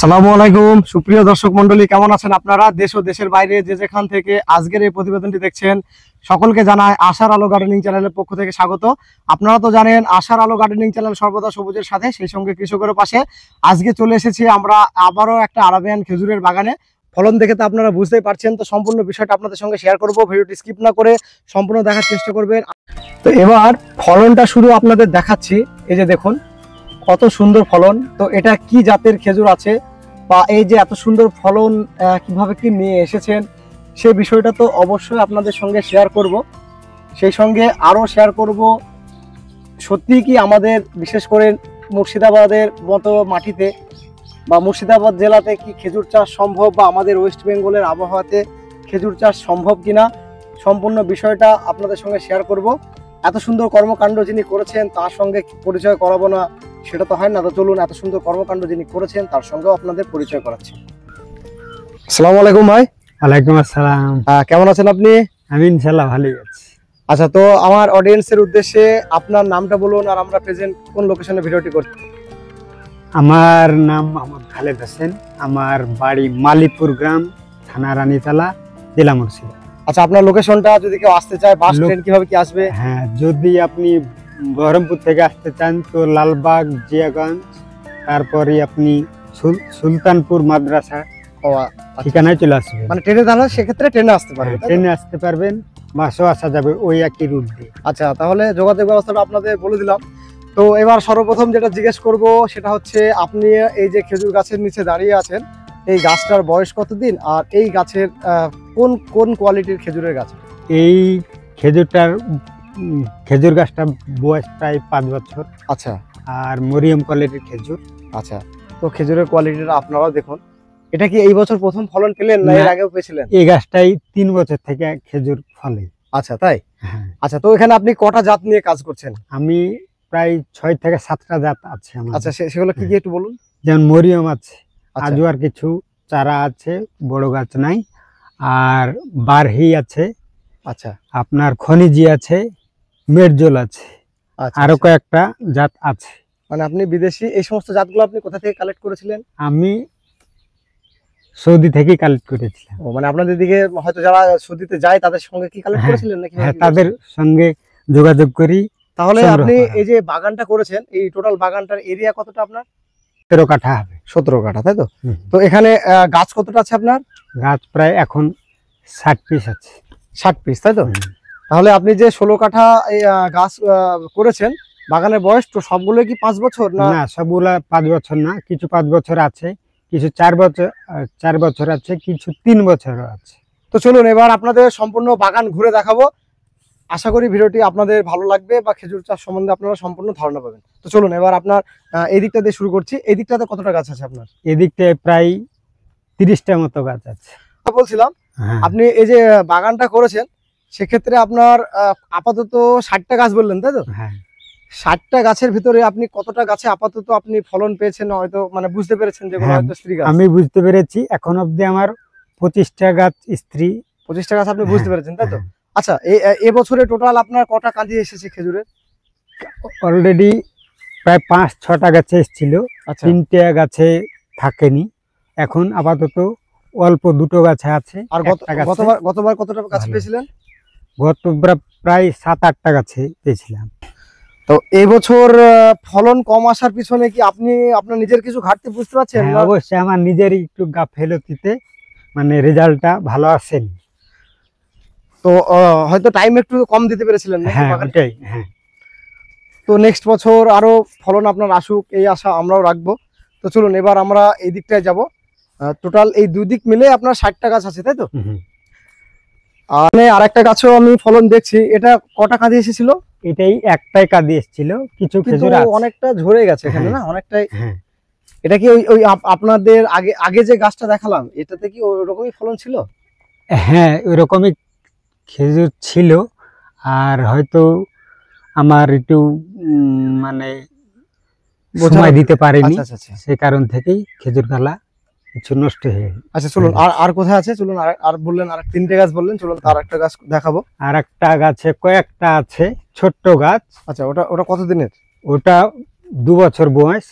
আসসালামু আলাইকুম সুপ্রিয় দর্শক মন্ডলী, কেমন আছেন আপনারা? দেশ ও দেশের বাইরে যে যেখান থেকে আজকের এই প্রতিবেদনটি দেখছেন সকলকে জানায় আশার আলো গার্ডেনিং চ্যানেলের পক্ষ থেকে স্বাগত। আপনারা তো জানেন আশার আলো গার্ডেনিং চ্যানেল সর্বদা সবুজের সাথে, সেই সঙ্গে কৃষকের পাশে। আজকে চলে এসেছি আমরা আবারও একটা আরাবিয়ান খেজুরের বাগানে। ফলন দেখে তো আপনারা বুঝতেই পারছেন, তো সম্পূর্ণ বিষয়টা আপনাদের সঙ্গে শেয়ার করব। ভিডিওটি স্কিপ না করে সম্পূর্ণ দেখার চেষ্টা করবেন। তো এবার ফলনটা শুধু আপনাদের দেখাচ্ছি। এই যে দেখুন কত সুন্দর ফলন। তো এটা কি জাতের খেজুর আছে বা এই যে এত সুন্দর ফলন কিভাবে কি নিয়ে এসেছেন সেই বিষয়টা তো অবশ্যই আপনাদের সঙ্গে শেয়ার করব। সেই সঙ্গে আরও শেয়ার করব সত্যি কি আমাদের বিশেষ করে মুর্শিদাবাদের মতো মাটিতে বা মুর্শিদাবাদ জেলাতে কি খেজুর চাষ সম্ভব, বা আমাদের ওয়েস্ট বেঙ্গলের আবহাওয়াতে খেজুর চাষ সম্ভব কিনা, সম্পূর্ণ বিষয়টা আপনাদের সঙ্গে শেয়ার করব। এত সুন্দর কর্মকাণ্ড যিনি করেছেন তার সঙ্গে পরিচয় করাবো না, সেটা তো হয় না। তো চলুন এত সুন্দর কর্মকাণ্ড যিনি করেছেন তার সঙ্গেও আপনাদের পরিচয় করাচ্ছি। আসসালামু আলাইকুম ভাই। ওয়ালাইকুম আসসালাম। কেমন আছেন আপনি? আমি ইনশাআল্লাহ ভালোই আছি। আচ্ছা, তো আমার অডিয়েন্সের উদ্দেশ্যে আপনার নামটা বলুন আর আমরা প্রেজেন্ট কোন লোকেশনে ভিডিওটি করছি। আমার নাম মোহাম্মদ খালেদ হোসেন, আমার বাড়ি মালিপুর গ্রাম, থানা রানীতলা, জেলা মুর্শিদাবাদ। আচ্ছা, আপনার লোকেশনটা যদি কেউ আসতে চায় বাস ট্রেন কিভাবে কি আসবে? হ্যাঁ, যদি আপনি বহরমপুর থেকে আসতে চান তো লালবাগ, জিয়াগঞ্জ, তারপরে আপনি সুলতানপুর মাদ্রাসা ঠিকানায় চলে আসবে। মানে ট্রেনে দাঁড়ালে সেক্ষেত্রে ট্রেনে আসতে পারবেন, ট্রেনে আসতে পারবেন, বাসও আসা যাবে ওই একই রুট দিয়ে। আচ্ছা, তাহলে যোগাযোগ ব্যবস্থাটা আপনাদের বলে দিলাম। তো এবার সর্বপ্রথম যেটা জিজ্ঞেস করব সেটা হচ্ছে, আপনি এই যে খেজুর গাছের নিচে দাঁড়িয়ে আছেন, এই গাছটার বয়স কতদিন আর এই গাছের কোন কোন কোয়ালিটির খেজুরের গাছ? এই খেজুর গাছটা বয়স প্রায় 5 বছর। আচ্ছা, আর মরিয়ম কোয়ালিটির খেজুর। আচ্ছা, তো খেজুরের কোয়ালিটিটা আপনারাও দেখুন। এটা কি এই বছর প্রথম ফলন পেলেন না এর আগেও পেয়েছিলেন? এই গাছটাই 3 বছর থেকে খেজুর ফলে। আচ্ছা, তাই? হ্যাঁ। আচ্ছা, তো এখানে আপনি কটা জাত নিয়ে কাজ করছেন? আমি প্রায় 6 থেকে 7টা জাত আছে আমার। আচ্ছা, সেগুলো কি কি একটু বলুন। যেমন মরিয়ম আছে, আচ্ছা, আজওয়ার কিছু চারা আছে, বড় গাছ নাই। আর বারহি আছে, আচ্ছা, আপনার খনিজি আছে, মেরজল আছে, আচ্ছা, আরো কয়েকটা জাত আছে। মানে আপনি বিদেশি এই সমস্ত জাতগুলো আপনি কোথা থেকে কালেক্ট করেছিলেন? আমি সৌদি থেকে কালেক্ট করেছিলাম। ও, মানে আপনাদের দিকে হয়তো যারা সৌদিতে যায় তাদের সঙ্গে কি কালেক্ট করেছিলেন নাকি? হ্যাঁ, তাদের সঙ্গে যোগাযোগ করি। তাহলে আপনি এই যে বাগানটা করেছেন, এই টোটাল বাগানটার এরিয়া কতটা আপনার? 17 কাঠা হবে। 17 কাঠা, তাই তো? তো এখানে গাছ কতটা আছে আপনার? গাছ প্রায় এখন 60 পিস আছে। 60 পিস, তাই তো? তাহলে আপনি যে 16 কাঠা গাছ করেছেন, বাগানের বয়স তো সবগুলো কি 5 বছর না? না, সবগুলা 5 বছর না, কিছু 5 বছর আছে, কিছু 4 বছর আছে, কিছু 3 বছর আছে। তো চলুন এবার আপনাদের সম্পূর্ণ বাগান ঘুরে দেখাবো। আশা করি ভিডিওটি আপনাদের ভালো লাগবে বা খেজুর চাষ সম্বন্ধে আপনারা সম্পূর্ণ ধারণা পাবেন। তো চলুন এবার আপনার এই দিকটা দিয়ে শুরু করছি। এই দিকটাতে কতটা গাছ আছে আপনার? এদিকটায় প্রায় 30টা মতো গাছ আছে। বলছিলাম আপনি এই যে বাগানটা করেছেন সেক্ষেত্রে আপনার আপাতত 60টা গাছ বললেন, তাই তো? হ্যাঁ। 60টা গাছের ভিতরে আপনি কতটা গাছে আপাতত আপনি ফলন পেয়েছেন, হয়তো মানে বুঝতে পেরেছেন যেগুলো হয়তো স্ত্রী গাছ? আমি বুঝতে পেরেছি, এখন অবধি আমার 25টা গাছ স্ত্রী। 25টা গাছ আপনি বুঝতে পেরেছেন, তাই তো? আচ্ছা, এই বছরে টোটাল আপনার কটা কাঁদি এসেছে খেজুরের? অলরেডি প্রায় 5-6টা গাছে এসেছিল, 3টে গাছে থাকেনি। এখন আপাতত অল্প 2টো গাছে আছে। আর গতবার কতটা গাছ পেয়েছিলেন? গতবার প্রায় 7-8টা গাছে পেয়েছিলাম। তো এই বছর ফলন কম আসার পিছনে কি আপনি আপনার নিজের কিছু ঘাটতি বুঝতে পারছেন? অবশ্যই আমার নিজেরই একটু গাফেলতিতে মানে রেজাল্টটা ভালো আসেনি। তো হয়তো টাইম একটু কম দিতে পেরেছিলেন। হ্যাঁ, ওটাই। হ্যাঁ, তো নেক্সট বছর আরো ফলন আপনার আসুক এই আশা আমরাও রাখবো। তো চলুন এবার আমরা এই দিকটায় যাব। টোটাল এই দুই দিক মিলে আপনার 60টা গাছ আছে, তাই তো? আর একটা গাছও আমি ফলন দেখছি, এটা কটা কাঁদি এসেছিল? এটাই একটাই কাঁদি এসেছিল, কিছু খেজুর অনেকটা ঝরে গেছে এখানে না, অনেকটাই। এটা কি ওই আপনাদের আগে যে গাছটা দেখালাম এটাতে কি ওরকমই ফলন ছিল? হ্যাঁ, ওইরকমই খেজুর ছিল। আর হয়তো আমার একটু মানে সময় দিতে পারিনি, সেই কারণ থেকেই খেজুর গালা কিছু নষ্ট হয়ে। আচ্ছা, চলুন আর কোথায় আছে, চলুন আর বললেন আর 3টে গাছ বললেন, চলুন আর একটা গাছ দেখাবো। আর একটা গাছে কয়েকটা আছে ছোট্ট গাছ। আচ্ছা, ওটা কতদিনের? ওটা 2 বছর বয়স।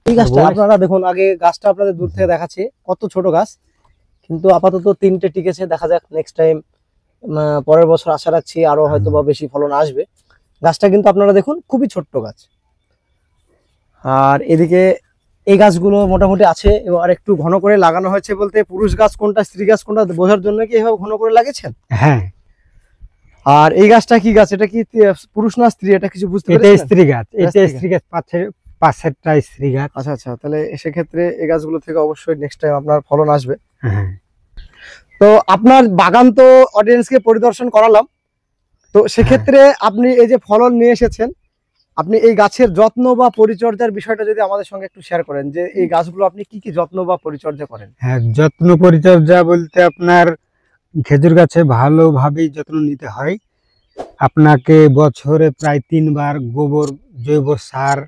এই গাছটা আপনারা দেখুন, আগে গাছটা আপনাদের দূর থেকে দেখাচ্ছি কত ছোট গাছ, কিন্তু আপাতত 3টে টিকেছে। দেখা যাক নেক্সট টাইম, পরের বছর আশা রাখছি আরো হয়তো বা বেশি ফলন আসবে। গাছটা কিন্তু আপনারা দেখুন খুবই ছোট্ট গাছ। আর এদিকে এই গাছগুলো মোটামুটি আছে, এবার একটু ঘন করে লাগানো হয়েছে। বলতে পুরুষ গাছ কোনটা স্ত্রী গাছ কোনটা বোঝার জন্য কি এভাবে ঘন করে লাগিয়েছেন? হ্যাঁ। আর এই গাছটা কি গাছ, এটা কি পুরুষ না স্ত্রী, এটা কিছু বুঝতে এটা পেরেছেন? স্ত্রী গাছ, এটা স্ত্রী গাছ, পাশেরটা স্ত্রী গাছ। আচ্ছা আচ্ছা, তাহলে সেক্ষেত্রে এই গাছগুলো থেকে অবশ্যই নেক্সট টাইম আপনার ফলন আসবে। হ্যাঁ। তো আপনার বাগান তো অডিয়েন্সকে পরিদর্শন করালাম, তো সেক্ষেত্রে আপনি এই যে ফলন নিয়ে এসেছেন, আপনি এই গাছের যত্ন বা পরিচর্যার বিষয়টা যদি আমাদের সঙ্গে একটু শেয়ার করেন, যে এই গাছগুলো আপনি কি কি যত্ন বা পরিচর্যা করেন? হ্যাঁ, যত্ন পরিচর্যা বলতে আপনার খেজুর গাছে ভালোভাবেই যত্ন নিতে হয়। আপনাকে বছরে প্রায় 3 বার গোবর জৈব সার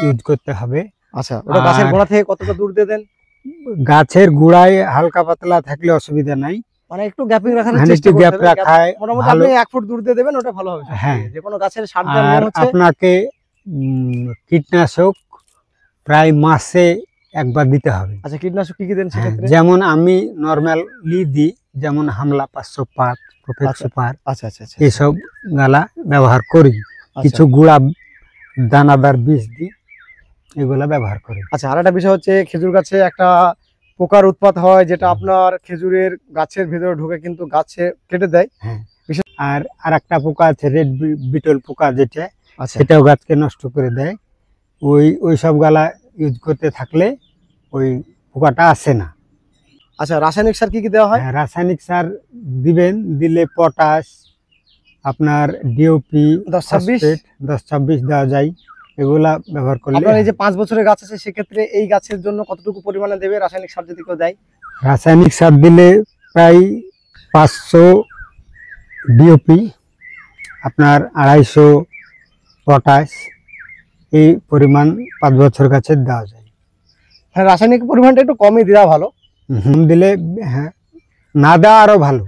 ইউজ করতে হবে। আচ্ছা, ওটা গাছের গোড়া থেকে কতটা দূর দিয়ে দেন? গাছের গোড়ায় হালকা পাতলা থাকলে অসুবিধা নাই, মানে একটু গ্যাপিং রাখার হ্যাঁ, চেষ্টা একটু করতে গ্যাপ হবে। রাখায় মোটামুটি ভালো। আপনি 1 ফুট দূর দিয়ে দেবেন, ওটা ভালো হবে। হ্যাঁ। যে কোনো গাছের সার দেওয়ার আর নিয়ম হচ্ছে আপনাকে কীটনাশক প্রায় মাসে একবার দিতে হবে। আচ্ছা, কীটনাশক কি কি দেন হ্যাঁ, সেক্ষেত্রে? যেমন আমি নরমালি দিই, যেমন হামলা 505, প্রফেট সুপার, আচ্ছা আচ্ছা আচ্ছা, এইসব গালা ব্যবহার করি। কিছু গুঁড়া দানাদার বীজ দিই, এগুলা ব্যবহার করি। আচ্ছা, আর একটা বিষয় হচ্ছে খেজুর গাছে একটা পোকার উৎপাত হয়, যেটা আপনার খেজুরের গাছের ভিতরে ঢুকে কিন্তু গাছে কেটে দেয়। হ্যাঁ। আর একটা পোকা আছে, রেড বিটল পোকা, যেটা আচ্ছা, সেটাও গাছকে নষ্ট করে দেয়। ওই সব গালা ইউজ করতে থাকলে ওই পোকাটা আসে না। আচ্ছা, রাসায়নিক সার কি কি দেওয়া হয়? হ্যাঁ, রাসায়নিক সার দিবেন, দিলে পটাশ, আপনার ডিওপি 10-26 দেওয়া যায়, এগুলা ব্যবহার করলে। আপনার এই যে 5 বছরের গাছ আছে, সেক্ষেত্রে এই গাছের জন্য কতটুকু পরিমাণে দেবে রাসায়নিক সার যদি কেউ দেয়? রাসায়নিক সার দিলে প্রায় 500 ডিওপি, আপনার 250 পটাশ, এই পরিমাণ 5 বছর গাছে দেওয়া যায়। হ্যাঁ, রাসায়নিক পরিমাণটা একটু কমই দেওয়া ভালো। দিলে, হ্যাঁ, না দেওয়া আরো ভালো।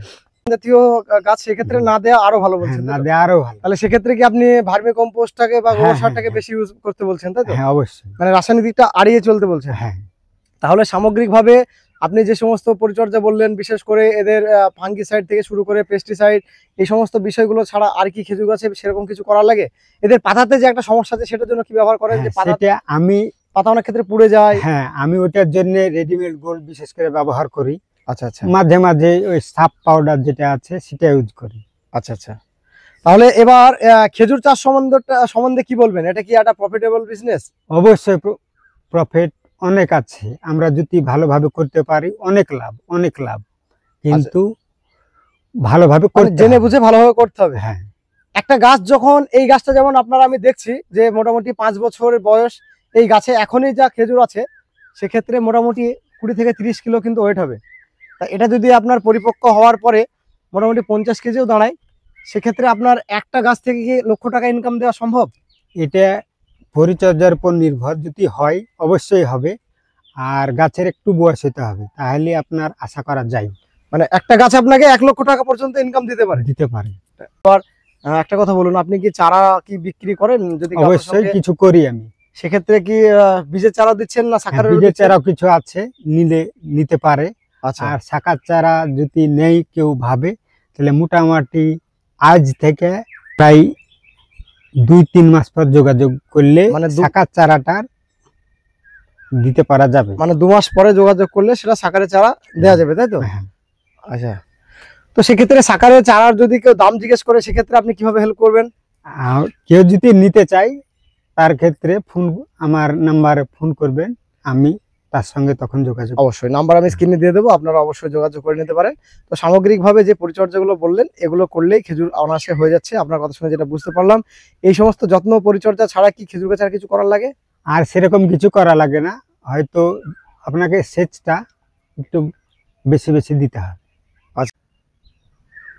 জাতীয় গাছ সেক্ষেত্রে না দেওয়া আরো ভালো বলছেন? না দেওয়া আরো ভালো। তাহলে সেক্ষেত্রে কি আপনি ভার্মি কম্পোস্টটাকে বা গোবর সারটাকে হ্যাঁ। বেশি ইউজ করতে বলছেন, তাই তো? হ্যাঁ, অবশ্যই। মানে রাসায়নিক দিকটা এড়িয়ে চলতে বলছেন। হ্যাঁ। তাহলে সামগ্রিকভাবে আপনি যে সমস্ত পরিচর্যা বললেন, বিশেষ করে এদের ফাঙ্গিসাইড থেকে শুরু করে পেস্টিসাইড, এই সমস্ত বিষয়গুলো ছাড়া আর কি খেজুর গাছে সেরকম কিছু করার লাগে? এদের পাতাতে যে একটা সমস্যা আছে, সেটার জন্য কি ব্যবহার করেন? যে সেটা আমি পাতা অনেক ক্ষেত্রে পুড়ে যায়। হ্যাঁ, আমি ওটার জন্য রেডিমেড গোল্ড বিশেষ করে ব্যবহার করি। আচ্ছা আচ্ছা, মাঝে মাঝে ওই সাপ পাউডার যেটা আছে সেটা ইউজ করি। আচ্ছা আচ্ছা। তাহলে এবার খেজুর চাষ সম্বন্ধে কি বলবেন? এটা কি একটা প্রফিটেবল বিজনেস? অবশ্যই প্রফিট অনেক আছে, আমরা যদি ভালোভাবে করতে পারি অনেক লাভ, কিন্তু ভালোভাবে জেনে বুঝে ভালোভাবে করতে হবে। হ্যাঁ। একটা গাছ যখন, এই গাছটা যেমন আপনারা, আমি দেখছি যে মোটামুটি 5 বছরের বয়স এই গাছে, এখনই যা খেজুর আছে সেক্ষেত্রে মোটামুটি 20 থেকে 30 কিলো কিন্তু ওয়েট হবে। তা এটা যদি আপনার পরিপক্ক হওয়ার পরে মোটামুটি 50 কেজিও দাঁড়ায়, সেক্ষেত্রে আপনার একটা গাছ থেকে কি লক্ষ টাকা ইনকাম দেওয়া সম্ভব? এটা পরিচর্যার উপর নির্ভর, যদি হয় অবশ্যই হবে, আর গাছের একটু বয়স হতে হবে, তাহলে আপনার আশা করা যায়। মানে একটা গাছ আপনাকে 1 লক্ষ টাকা পর্যন্ত ইনকাম দিতে পারে? একটা কথা বলুন, আপনি কি চারা কি বিক্রি করেন? যদি অবশ্যই কিছু করি আমি। সেক্ষেত্রে কি বীজের চারা দিচ্ছেন না শাখার? বীজের চারাও কিছু আছে, নিতে পারে। আচ্ছা। আর শাখার চারা যদি নেই কেউ ভাবে, তাহলে মোটামুটি আজ থেকে প্রায় 2-3 মাস পর যোগাযোগ করলে মানে শাখার চারাটা দিতে পারা যাবে। মানে 2 মাস পরে যোগাযোগ করলে সেটা শাখারের চারা দেওয়া যাবে, তাই তো? হ্যাঁ। আচ্ছা, তো সেক্ষেত্রে শাখারের চারার যদি কেউ দাম জিজ্ঞেস করে, সেক্ষেত্রে আপনি কিভাবে হেল্প করবেন? কেউ যদি নিতে চায়, তার ক্ষেত্রে আমার নাম্বারে ফোন করবেন, আমি তার সঙ্গে তখন যোগাযোগ। অবশ্যই নাম্বার আমি স্ক্রিনে দিয়ে দেবো, আপনারা অবশ্যই যোগাযোগ করে নিতে পারেন। তো সামগ্রিকভাবে যে পরিচর্যাগুলো বললেন, এগুলো করলেই খেজুর অনায়াসে হয়ে যাচ্ছে। আপনার কথা শুনে যেটা বুঝতে পারলাম, এই সমস্ত যত্ন পরিচর্যা ছাড়া কি খেজুর গাছে আর কিছু করার লাগে? আর সেরকম কিছু করা লাগে না, হয়তো আপনাকে সেচটা একটু বেশি দিতে হবে।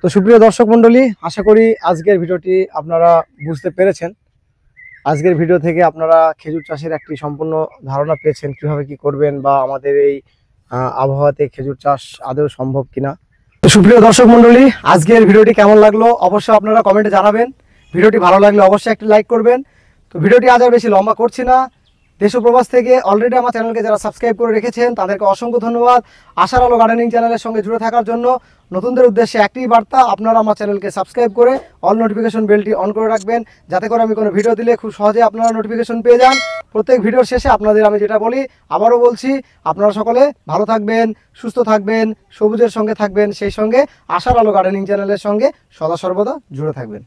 তো সুপ্রিয় দর্শক মন্ডলী, আশা করি আজকের ভিডিওটি আপনারা বুঝতে পেরেছেন। আজকের ভিডিও থেকে আপনারা খেজুর চাষের একটি সম্পূর্ণ ধারণা পেয়েছেন, কিভাবে কি করবেন, বা আমাদের এই আবহাওয়াতে খেজুর চাষ আদৌ সম্ভব কিনা। তো সুপ্রিয় দর্শক মন্ডলী, আজকের ভিডিওটি কেমন লাগলো অবশ্যই আপনারা কমেন্টে জানাবেন। ভিডিওটি ভালো লাগলে অবশ্যই একটি লাইক করবেন। তো ভিডিওটি আজ আর বেশি লম্বা করছি না, দেশ ও প্রবাস থেকে অলরেডি আমার চ্যানেলকে যারা সাবস্ক্রাইব করে রেখেছেন তাদেরকে অসংখ্য ধন্যবাদ। আশার আলো গার্ডেনিং চ্যানেলের সঙ্গে জুড়ে থাকার জন্য নতুনদের উদ্দেশ্যে একটি বার্তা, আপনারা আমার চ্যানেলকে সাবস্ক্রাইব করে অল নোটিফিকেশন বেলটি অন করে রাখবেন, যাতে করে আমি কোনো ভিডিও দিলে খুব সহজে আপনারা নোটিফিকেশন পেয়ে যান। প্রত্যেক ভিডিওর শেষে আপনাদের আমি যেটা বলি, আবারও বলছি, আপনারা সকলে ভালো থাকবেন, সুস্থ থাকবেন, সবুজের সঙ্গে থাকবেন, সেই সঙ্গে আশার আলো গার্ডেনিং চ্যানেলের সঙ্গে সদা সর্বদা জুড়ে থাকবেন।